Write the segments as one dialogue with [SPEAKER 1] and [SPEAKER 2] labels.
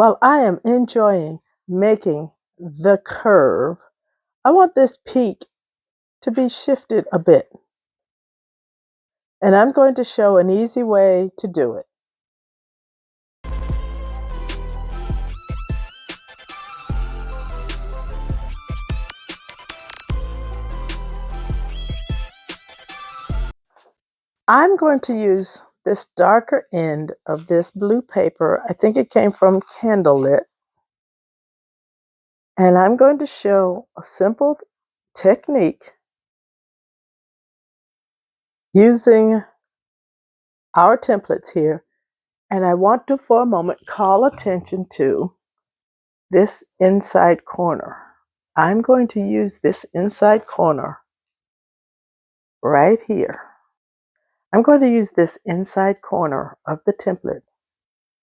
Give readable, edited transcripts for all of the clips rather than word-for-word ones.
[SPEAKER 1] While I am enjoying making the curve, I want this peak to be shifted a bit. And I'm going to show an easy way to do it. I'm going to use this darker end of this blue paper. I think it came from Candlelit. And I'm going to show a simple technique using our templates here. And I want to, for a moment, call attention to this inside corner. I'm going to use this inside corner right here. I'm going to use this inside corner of the template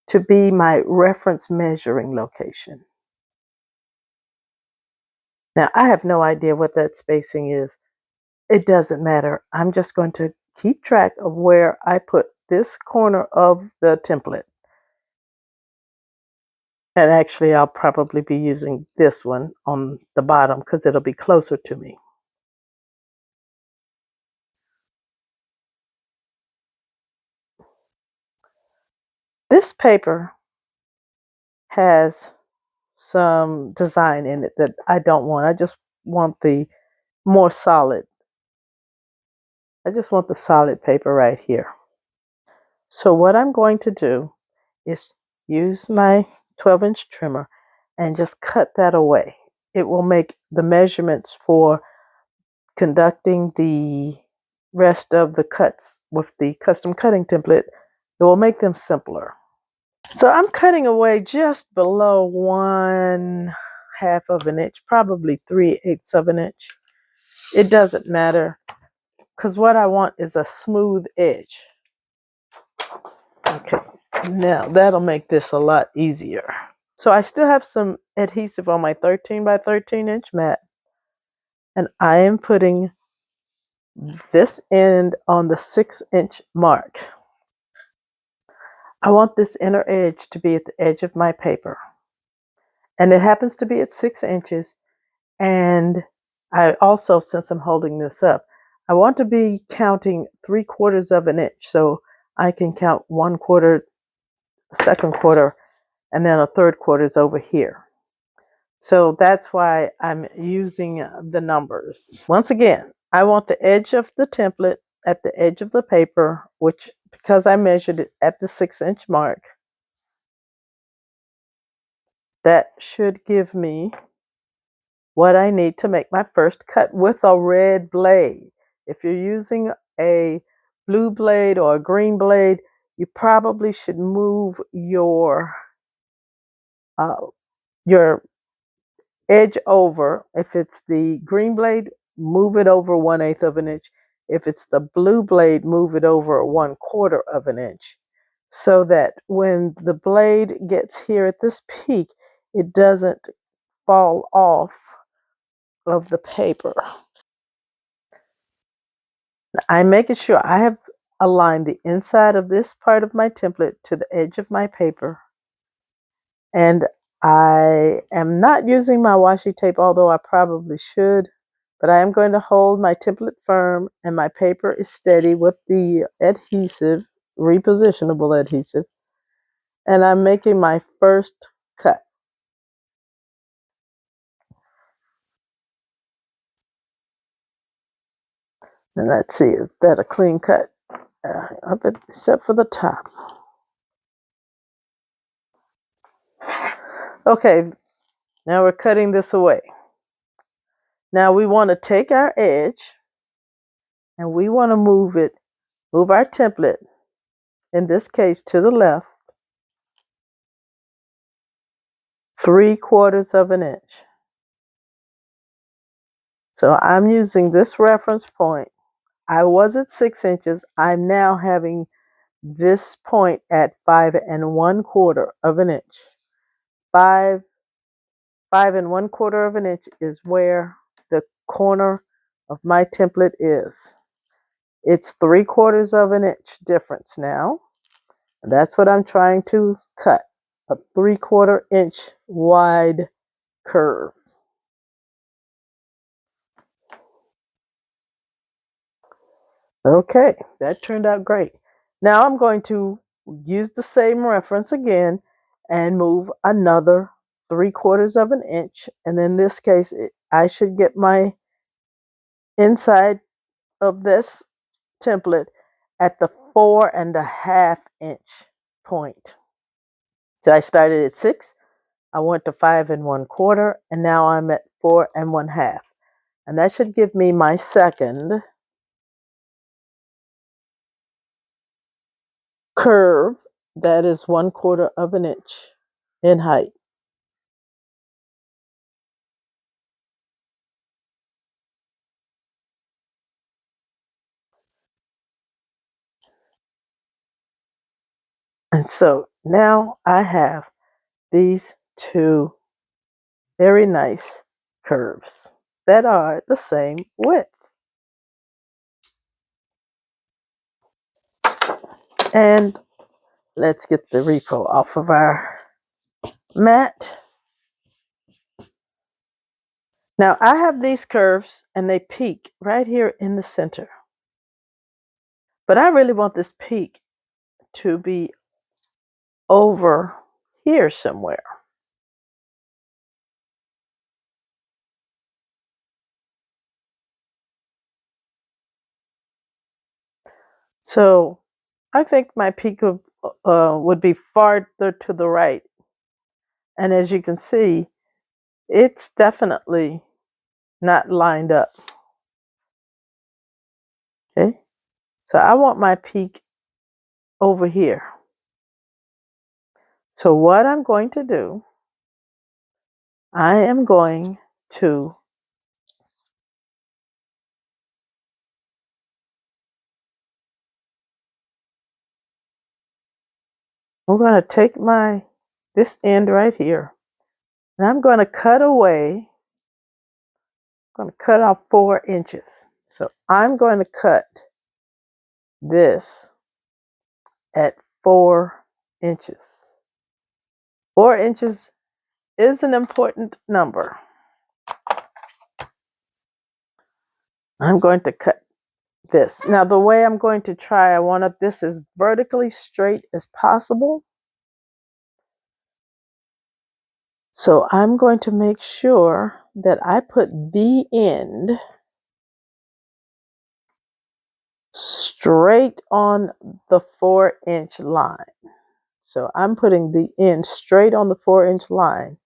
[SPEAKER 1] to be my reference measuring location. Now, I have no idea what that spacing is. It doesn't matter. I'm just going to keep track of where I put this corner of the template. And actually, I'll probably be using this one on the bottom because it'll be closer to me. This paper has some design in it that I don't want. I just want the more solid. I just want the solid paper right here. So what I'm going to do is use my 12-inch trimmer and just cut that away. It will make the measurements for conducting the rest of the cuts with the custom cutting template. It will make them simpler. So I'm cutting away just below 1/2 of an inch, probably 3/8 of an inch. It doesn't matter because what I want is a smooth edge. Okay, now that'll make this a lot easier. So I still have some adhesive on my 13 by 13 inch mat, and I am putting this end on the 6-inch mark. I want this inner edge to be at the edge of my paper, and it happens to be at 6 inches. And I also, since I'm holding this up, I want to be counting 3/4 of an inch, so I can count 1/4, 2/4, and then a 3/4 is over here. So that's why I'm using the numbers. Once again, I want the edge of the template at the edge of the paper, which, because I measured it at the 6-inch mark, that should give me what I need to make my first cut with a red blade. If you're using a blue blade or a green blade, you probably should move your edge over. If it's the green blade, move it over 1/8 of an inch. If it's the blue blade, move it over 1/4 of an inch, so that when the blade gets here at this peak, it doesn't fall off of the paper. I'm making sure I have aligned the inside of this part of my template to the edge of my paper. And I am not using my washi tape, although I probably should, but I am going to hold my template firm and my paper is steady with the adhesive, repositionable adhesive. And I'm making my first cut. And let's see, is that a clean cut? Up except for the top. Okay, now we're cutting this away. Now we want to take our edge and we want to move our template, in this case to the left, 3/4 of an inch. So I'm using this reference point. I was at 6 inches. I'm now having this point at 5 1/4 of an inch. 5 1/4 of an inch is where the corner of my template is. It's 3/4 of an inch difference now. And that's what I'm trying to cut. a 3/4 inch wide curve. Okay, that turned out great. Now I'm going to use the same reference again and move another 3/4 of an inch. And in this case, I should get my inside of this template at the 4.5 inch point. So I started at 6, I went to 5 1/4, and now I'm at 4 1/2. And that should give me my second curve that is 1/4 of an inch in height. And so now I have these two very nice curves that are the same width. And let's get the repo off of our mat. Now I have these curves and they peak right here in the center. But I really want this peak to be over here somewhere. So I think my peak would be farther to the right. And as you can see, it's definitely not lined up. Okay, so I want my peak over here. So what I'm going to do, I am going to take this end right here, and I'm going to cut away. I'm going to cut off 4 inches. So I'm going to cut this at 4 inches. 4 inches is an important number. I'm going to cut this. Now the way I'm going to try, I want this as vertically straight as possible. So I'm going to make sure that I put the end straight on the 4-inch line. So I'm putting the end straight on the 4-inch line.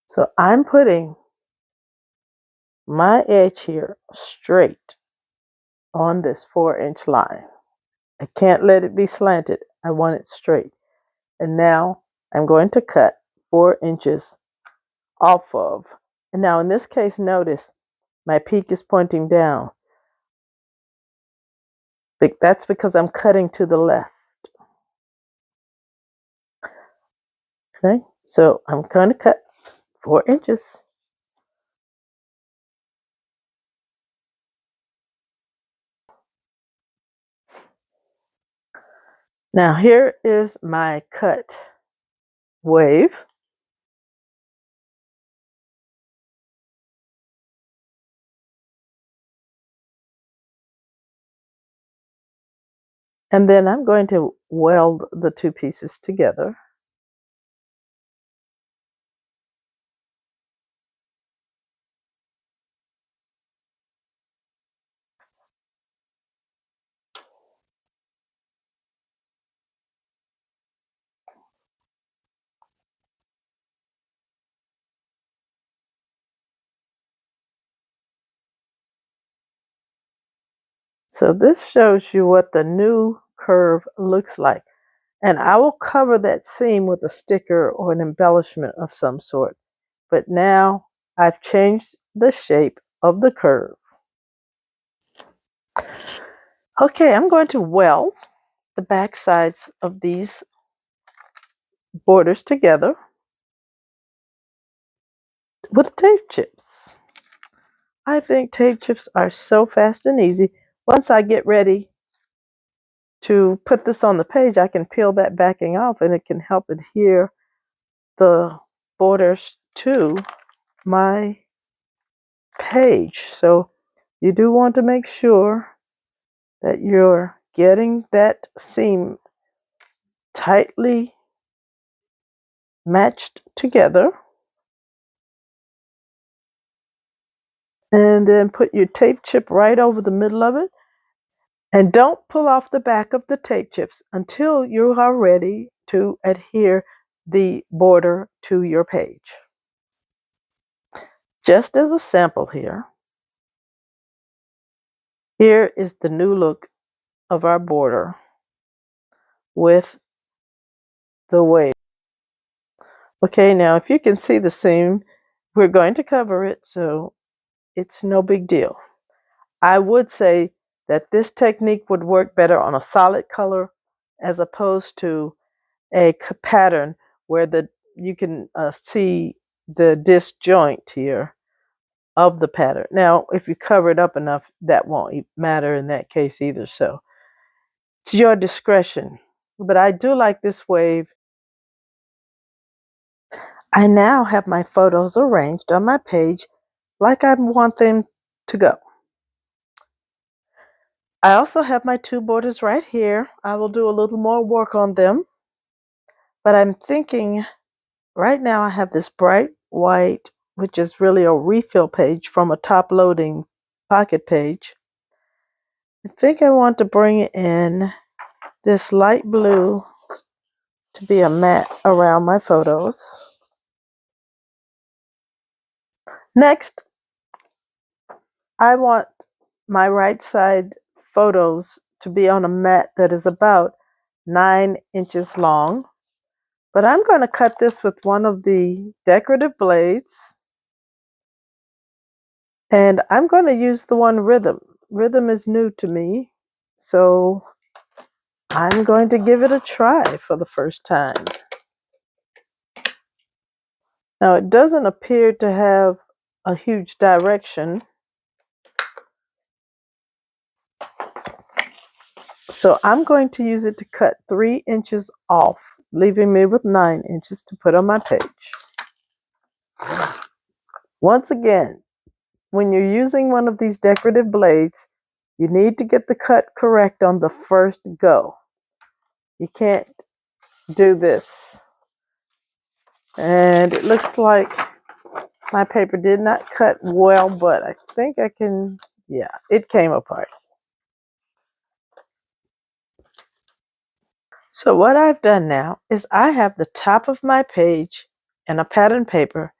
[SPEAKER 1] So I'm putting my edge here straight on this 4-inch line. I can't let it be slanted. I want it straight. And now I'm going to cut 4 inches off of. And now in this case, notice my peak is pointing down. That's because I'm cutting to the left. Okay, so I'm going to cut 4 inches. Now here is my cut wave. And then I'm going to weld the two pieces together. So this shows you what the new curve looks like. And I will cover that seam with a sticker or an embellishment of some sort. But now I've changed the shape of the curve. Okay, I'm going to weld the back sides of these borders together with tape chips. I think tape chips are so fast and easy. Once I get ready to put this on the page, I can peel that backing off and it can help adhere the borders to my page. So you do want to make sure that you're getting that seam tightly matched together. And then put your tape chip right over the middle of it. And don't pull off the back of the tape chips until you are ready to adhere the border to your page. Just as a sample here is the new look of our border with the wave. Okay, now if you can see the seam, we're going to cover it, so it's no big deal. I would say that this technique would work better on a solid color as opposed to a pattern where you can see the disjoint here of the pattern. Now, if you cover it up enough, that won't matter in that case either. So it's your discretion. But I do like this wave. I now have my photos arranged on my page like I want them to go. I also have my two borders right here. I will do a little more work on them. But I'm thinking right now I have this bright white, which is really a refill page from a top loading pocket page. I think I want to bring in this light blue to be a mat around my photos. Next, I want my right side photos to be on a mat that is about 9 inches long. But I'm going to cut this with one of the decorative blades. And I'm going to use the one Rhythm. Rhythm is new to me, so I'm going to give it a try for the first time. Now, it doesn't appear to have a huge direction, so I'm going to use it to cut 3 inches off, leaving me with 9 inches to put on my page. Once again, when you're using one of these decorative blades, you need to get the cut correct on the first go. You can't do this. And it looks like my paper did not cut well, but I think I can, yeah, it came apart. So what I've done now is I have the top of my page in a pattern paper,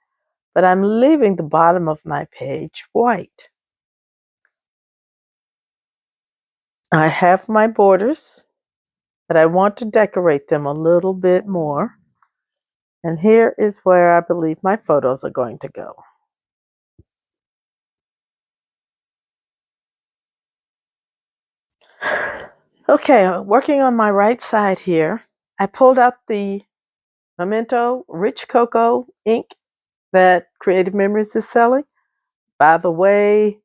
[SPEAKER 1] but I'm leaving the bottom of my page white. I have my borders, but I want to decorate them a little bit more. And here is where I believe my photos are going to go. Okay, working on my right side here, I pulled out the Memento Rich Cocoa ink that Creative Memories is selling. By the way,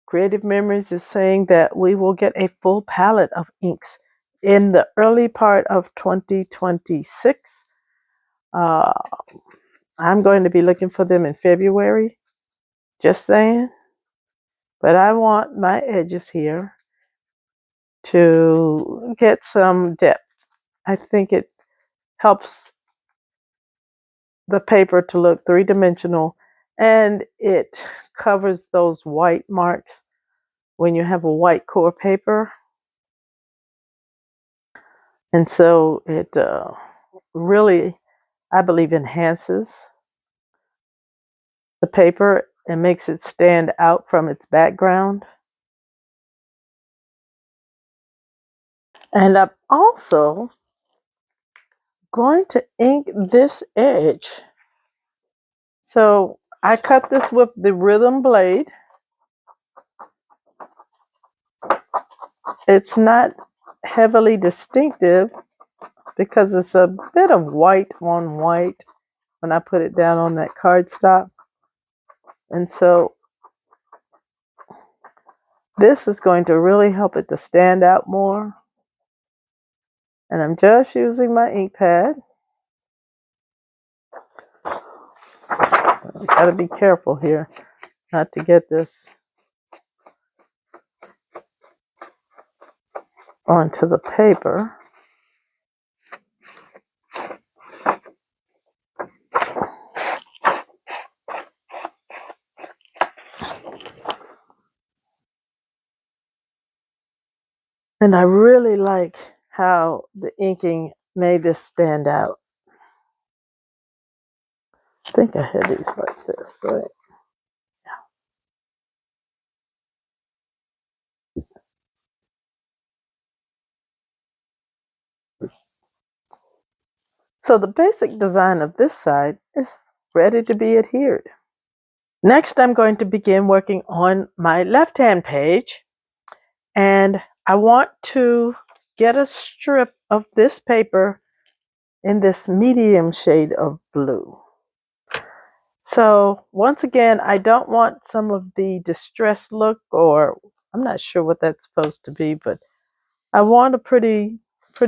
[SPEAKER 1] Creative Memories is saying that we will get a full palette of inks in the early part of 2026. Uh, I'm going to be looking for them in February, just saying. But I want my edges here to get some depth. I think it helps the paper to look three-dimensional, and it covers those white marks when you have a white core paper. And so it really, I believe, enhances the paper and makes it stand out from its background. And I'm also going to ink this edge. So I cut this with the Rhythm blade. It's not heavily distinctive because it's a bit of white on white when I put it down on that cardstock. And so this is going to really help it to stand out more. And I'm just using my ink pad. I gotta be careful here not to get this onto the paper. And I really like how the inking made this stand out. I think I had these like this, right? So the basic design of this side is ready to be adhered. Next, I'm going to begin working on my left-hand page, and I want to get a strip of this paper in this medium shade of blue. So once again, I don't want some of the distressed look, or I'm not sure what that's supposed to be, but I want a pretty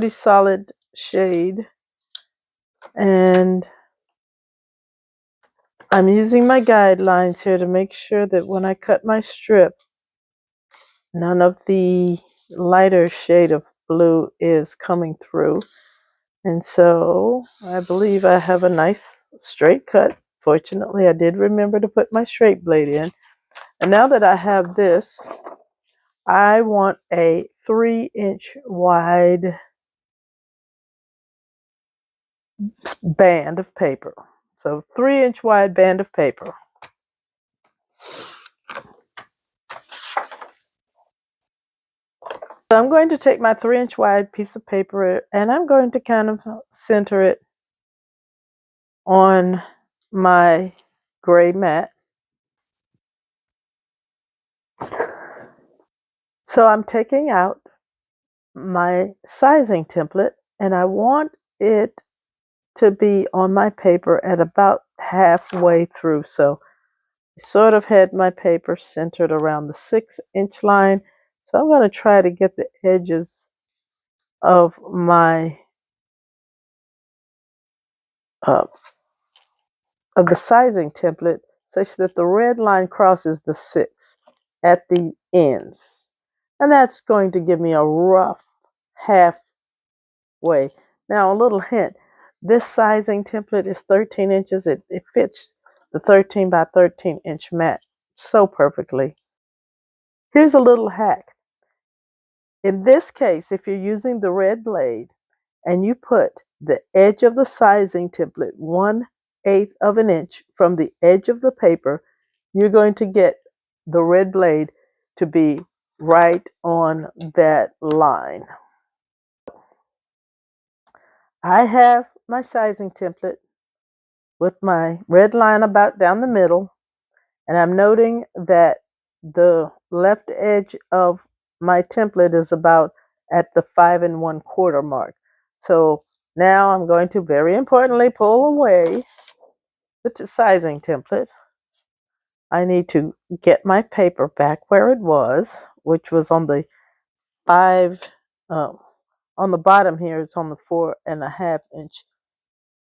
[SPEAKER 1] solid shade. And I'm using my guidelines here to make sure that when I cut my strip, none of the lighter shade of blue is coming through. And so I believe I have a nice straight cut. Fortunately, I did remember to put my straight blade in. And now that I have this, I want a 3-inch wide band of paper. So 3-inch wide band of paper. So I'm going to take my 3-inch wide piece of paper and I'm going to kind of center it on my gray mat. So I'm taking out my sizing template and I want it to be on my paper at about halfway through. So I sort of had my paper centered around the 6-inch line. So I'm going to try to get the edges of my uh, of the sizing template such that the red line crosses the 6 at the ends. And that's going to give me a rough halfway. Now, a little hint, this sizing template is 13 inches. It fits the 13 by 13 inch mat so perfectly. Here's a little hack. In this case, if you're using the red blade and you put the edge of the sizing template 1/8 of an inch from the edge of the paper, you're going to get the red blade to be right on that line. I have my sizing template with my red line about down the middle, and I'm noting that the left edge of my template is about at the 5 1/4 mark. So now I'm going to very importantly pull away the sizing template. I need to get my paper back where it was, which was on the 5, on the bottom here, it's on the 4.5-inch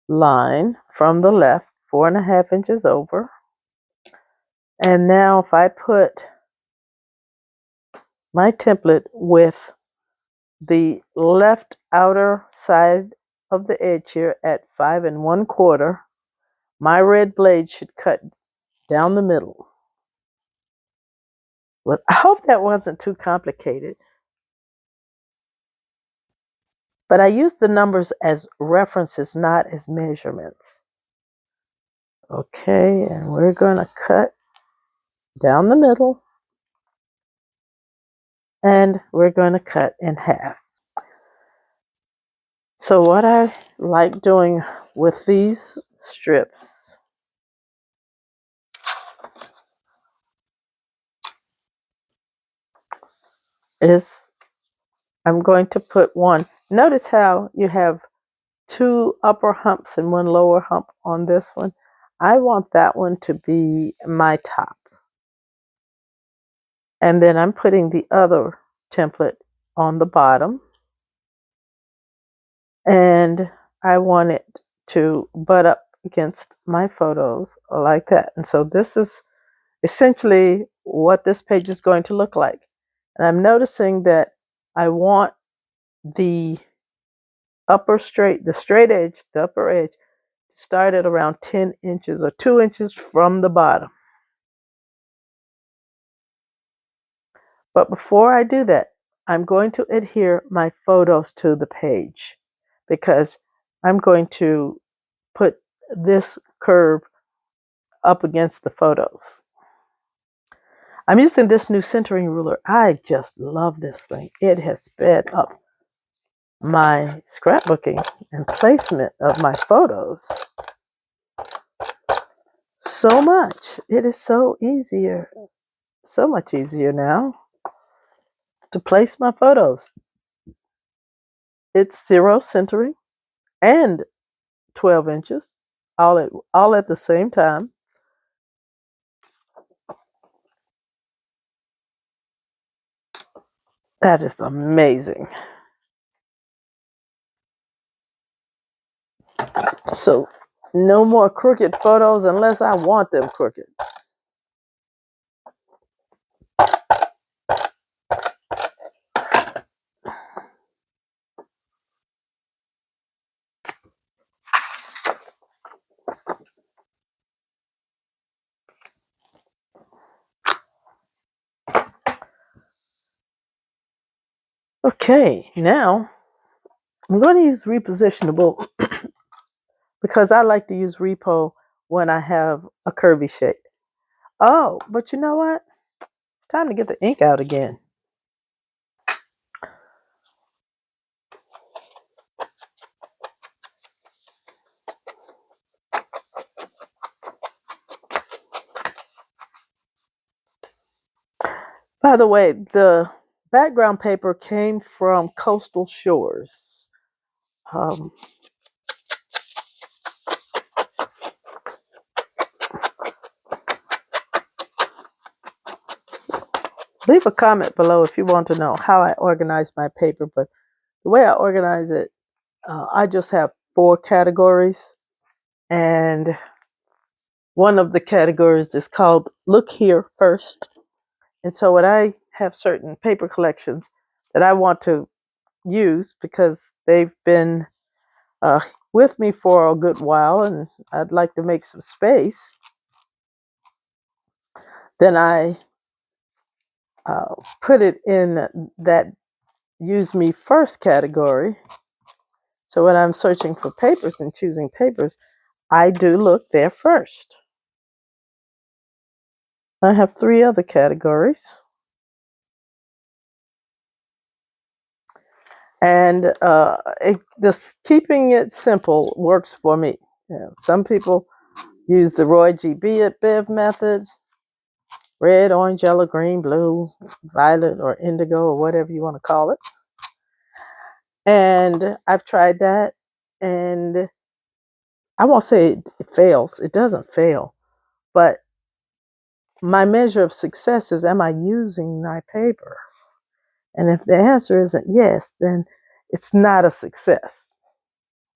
[SPEAKER 1] line from the left, 4.5 inches over. And now if I put my template with the left outer side of the edge here at 5 1/4, my red blade should cut down the middle. Well, I hope that wasn't too complicated. But I use the numbers as references, not as measurements. Okay, and we're going to cut down the middle. And we're going to cut in half. So what I like doing with these strips is I'm going to put one. Notice how you have 2 upper humps and 1 lower hump on this one. I want that one to be my top. And then I'm putting the other template on the bottom. And I want it to butt up against my photos like that. And so this is essentially what this page is going to look like. And I'm noticing that I want the the straight edge, the upper edge, to start at around 10 inches or 2 inches from the bottom. But before I do that, I'm going to adhere my photos to the page because I'm going to put this curve up against the photos. I'm using this new centering ruler. I just love this thing. It has sped up my scrapbooking and placement of my photos so much. It is so much easier now to place my photos. It's 0 centering and 12 inches all at the same time. That is amazing. So no more crooked photos unless I want them crooked. Okay, now I'm going to use repositionable because I like to use repo when I have a curvy shape. Oh, but you know what? It's time to get the ink out again. By the way, the background paper came from Coastal Shores. Leave a comment below if you want to know how I organize my paper, but the way I organize it, I just have 4 categories, and one of the categories is called Look Here First. And so when I have certain paper collections that I want to use because they've been uh, with me for a good while and I'd like to make some space, then I put it in that Use Me First category. So when I'm searching for papers and choosing papers, I do look there first. I have 3 other categories. And keeping it simple works for me. You know, some people use the Roy G. Biv method: red, orange, yellow, green, blue, violet, or indigo, or whatever you want to call it. And I've tried that, and I won't say it fails. It doesn't fail. But my measure of success is, am I using my paper? And if the answer isn't yes, then it's not a success.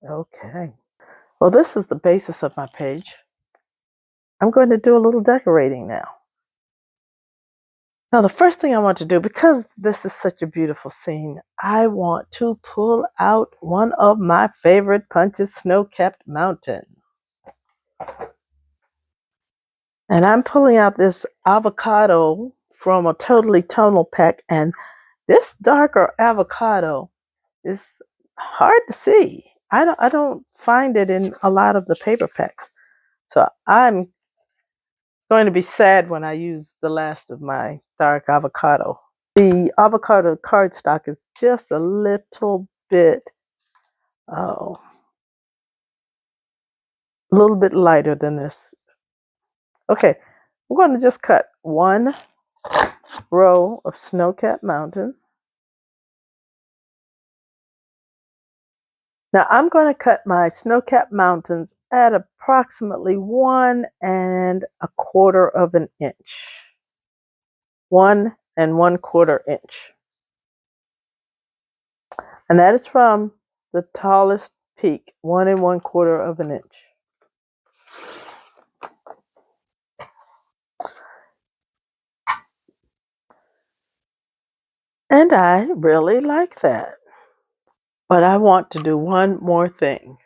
[SPEAKER 1] Okay. Well, this is the basis of my page. I'm going to do a little decorating now. Now, the first thing I want to do, because this is such a beautiful scene, I want to pull out one of my favorite punches, Snow-Capped Mountain. And I'm pulling out this avocado from a Totally Tonal pack. And this darker avocado is hard to see. I don't find it in a lot of the paper packs. So I'm going to be sad when I use the last of my dark avocado. The avocado cardstock is just a little bit, a little bit lighter than this. Okay, I'm going to just cut 1 row of Snow-Capped Mountain. Now I'm going to cut my Snow-Capped Mountains at approximately 1 1/4 inch. 1 1/4 inch. And that is from the tallest peak, 1 1/4 of an inch. And I really like that. But I want to do one more thing.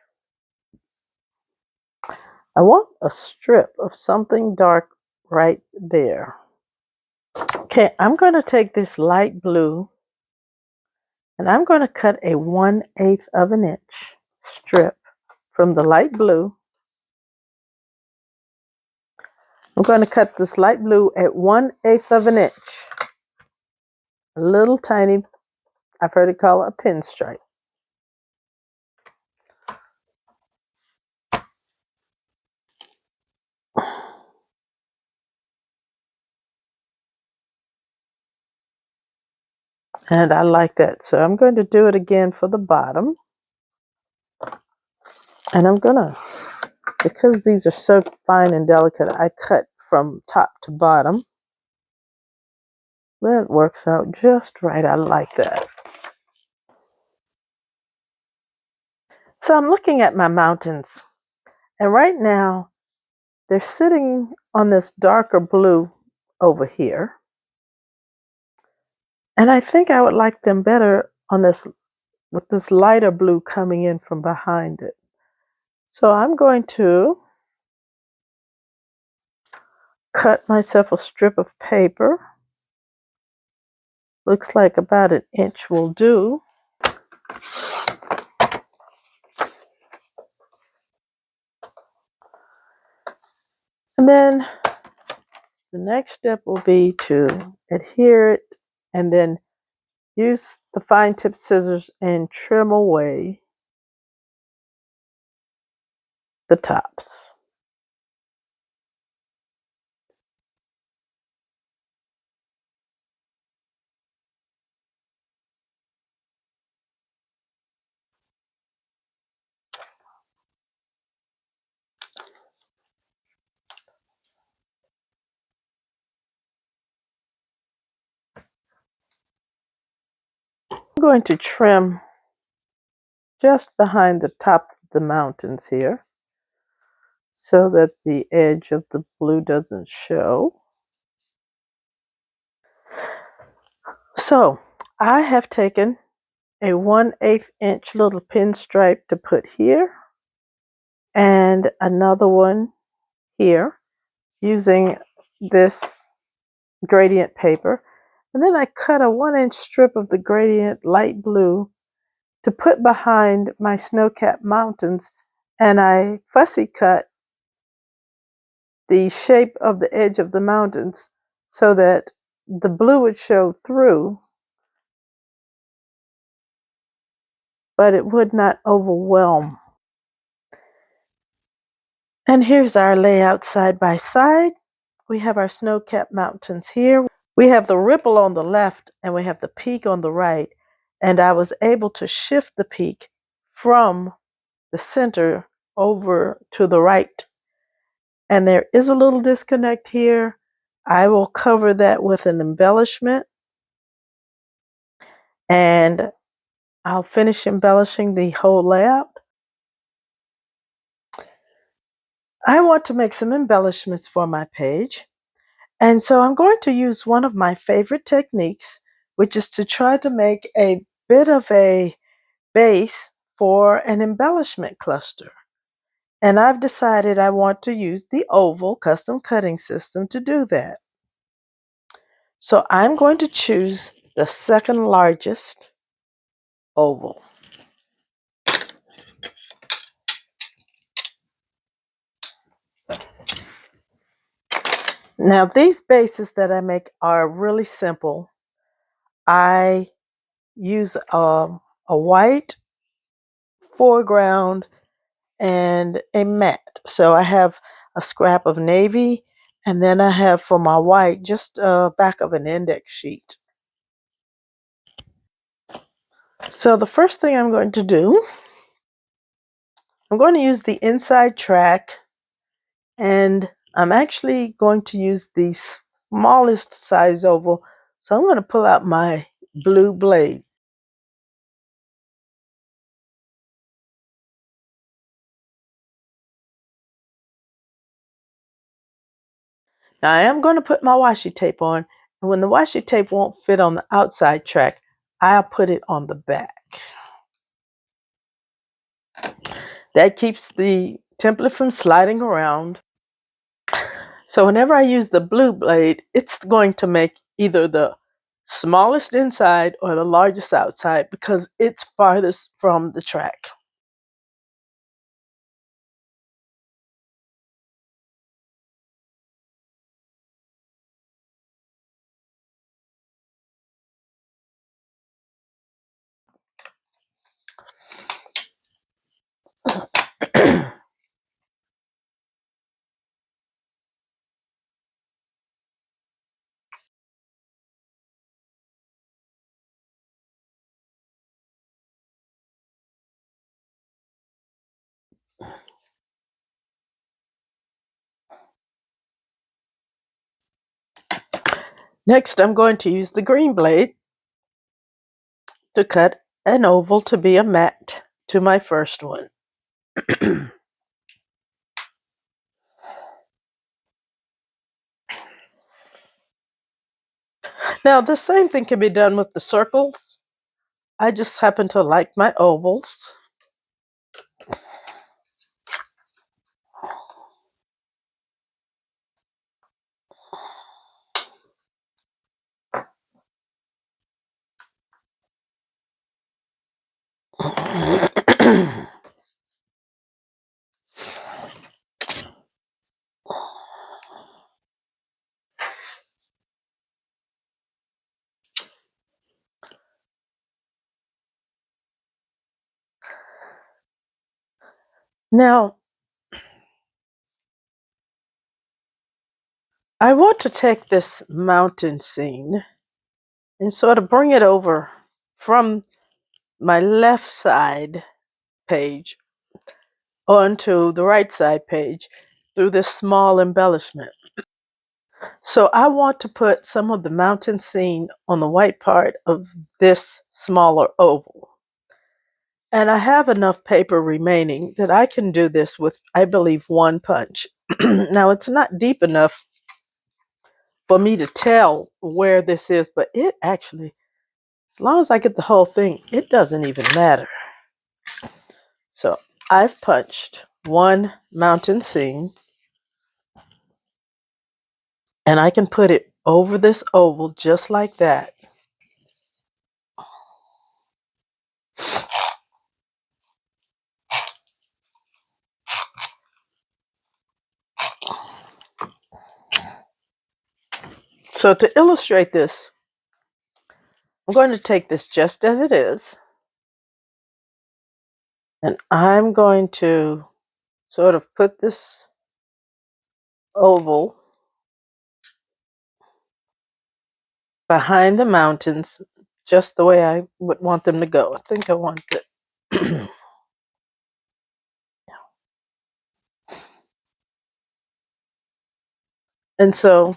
[SPEAKER 1] I want a strip of something dark right there. Okay, I'm going to take this light blue and I'm going to cut a 1/8 of an inch strip from the light blue. I'm going to cut this light blue at 1/8 of an inch. A little tiny, I've heard it called a pinstripe. And I like that. So I'm going to do it again for the bottom. And I'm going to, because these are so fine and delicate, I cut from top to bottom. That works out just right. I like that. So I'm looking at my mountains. And right now, they're sitting on this darker blue over here. And I think I would like them better on this, with this lighter blue coming in from behind it. So I'm going to cut myself a strip of paper. Looks like about 1 inch will do. And then the next step will be to adhere it and then use the fine tip scissors and trim away the tops. I'm going to trim just behind the top of the mountains here so that the edge of the blue doesn't show. So I have taken a 1/8 inch little pinstripe to put here and another one here using this gradient paper. And then I cut a 1 inch strip of the gradient light blue to put behind my snow-capped mountains, and I fussy cut the shape of the edge of the mountains so that the blue would show through, but it would not overwhelm. And here's our layout side by side. We have our snow-capped mountains here. We have the ripple on the left and we have the peak on the right. And I was able to shift the peak from the center over to the right. And there is a little disconnect here. I will cover that with an embellishment. And I'll finish embellishing the whole layout. I want to make some embellishments for my page. And so I'm going to use one of my favorite techniques, which is to try to make a bit of a base for an embellishment cluster. And I've decided I want to use the oval custom cutting system to do that. So I'm going to choose the second largest oval. Now these bases that I make are really simple. I use a white foreground and a matte. So I have a scrap of navy, and then I have for my white just back of an index sheet. So the first thing I'm going to do, I'm going to use the inside track, and I'm actually going to use the smallest size oval. So I'm going to pull out my blue blade. Now I am going to put my washi tape on, and when the washi tape won't fit on the outside track, I'll put it on the back. That keeps the template from sliding around. So whenever I use the blue blade, it's going to make either the smallest inside or the largest outside because it's farthest from the track. Next, I'm going to use the green blade to cut an oval to be a mat to my first one. Now, the same thing can be done with the circles. I just happen to like my ovals. Now, I want to take this mountain scene and sort of bring it over from my left side page onto the right side page through this small embellishment. So I want to put some of the mountain scene on the white part of this smaller oval. And I have enough paper remaining that I can do this with, I believe, one punch. Now, it's not deep enough for me to tell where this is, but it actually, as long as I get the whole thing, it doesn't even matter. So I've punched one mountain scene, and I can put it over this oval just like that. So to illustrate this, I'm going to take this just as it is, and I'm going to sort of put this oval behind the mountains just the way I would want them to go. I think I want it. And so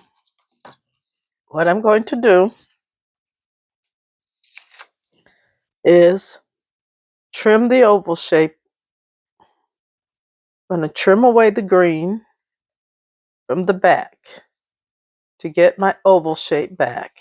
[SPEAKER 1] what I'm going to do is trim the oval shape. I'm going to trim away the green from the back to get my oval shape back.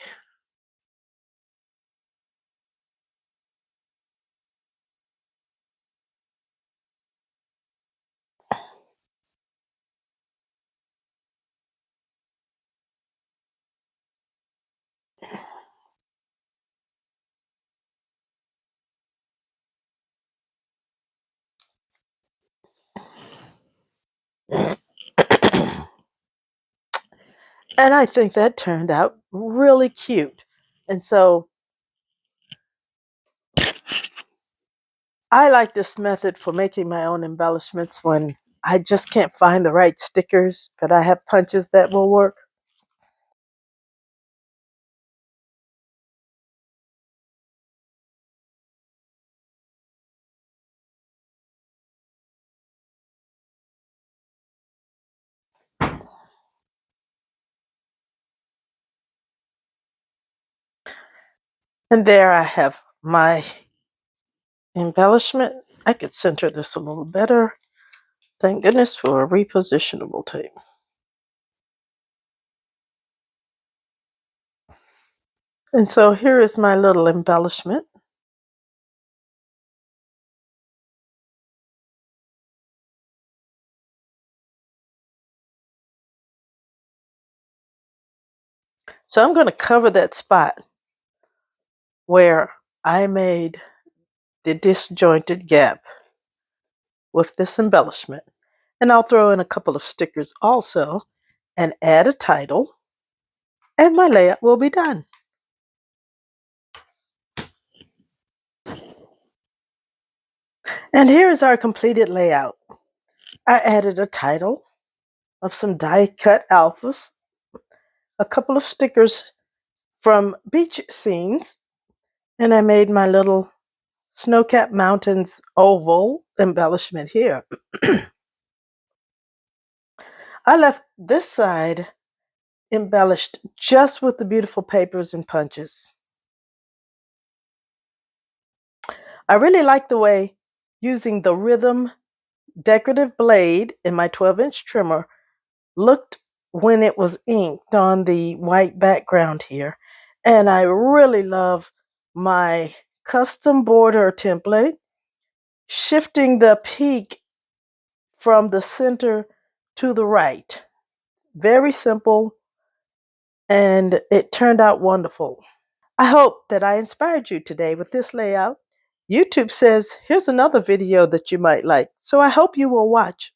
[SPEAKER 1] And I think that turned out really cute. And so I like this method for making my own embellishments when I just can't find the right stickers, but I have punches that will work. And there I have my embellishment. I could center this a little better. Thank goodness for a repositionable tape. And so here is my little embellishment. So I'm going to cover that spot where I made the disjointed gap with this embellishment. And I'll throw in a couple of stickers also and add a title, and my layout will be done. And here is our completed layout. I added a title of some die cut alphas, a couple of stickers from beach scenes, and I made my little snow-capped mountains oval embellishment here. I left this side embellished just with the beautiful papers and punches. I really like the way using the rhythm decorative blade in my 12-inch trimmer looked when it was inked on the white background here. And I really love my custom border template, shifting the peak from the center to the right. Very simple, and it turned out wonderful. I hope that I inspired you today with this layout. YouTube says here's another video that you might like, so I hope you will watch.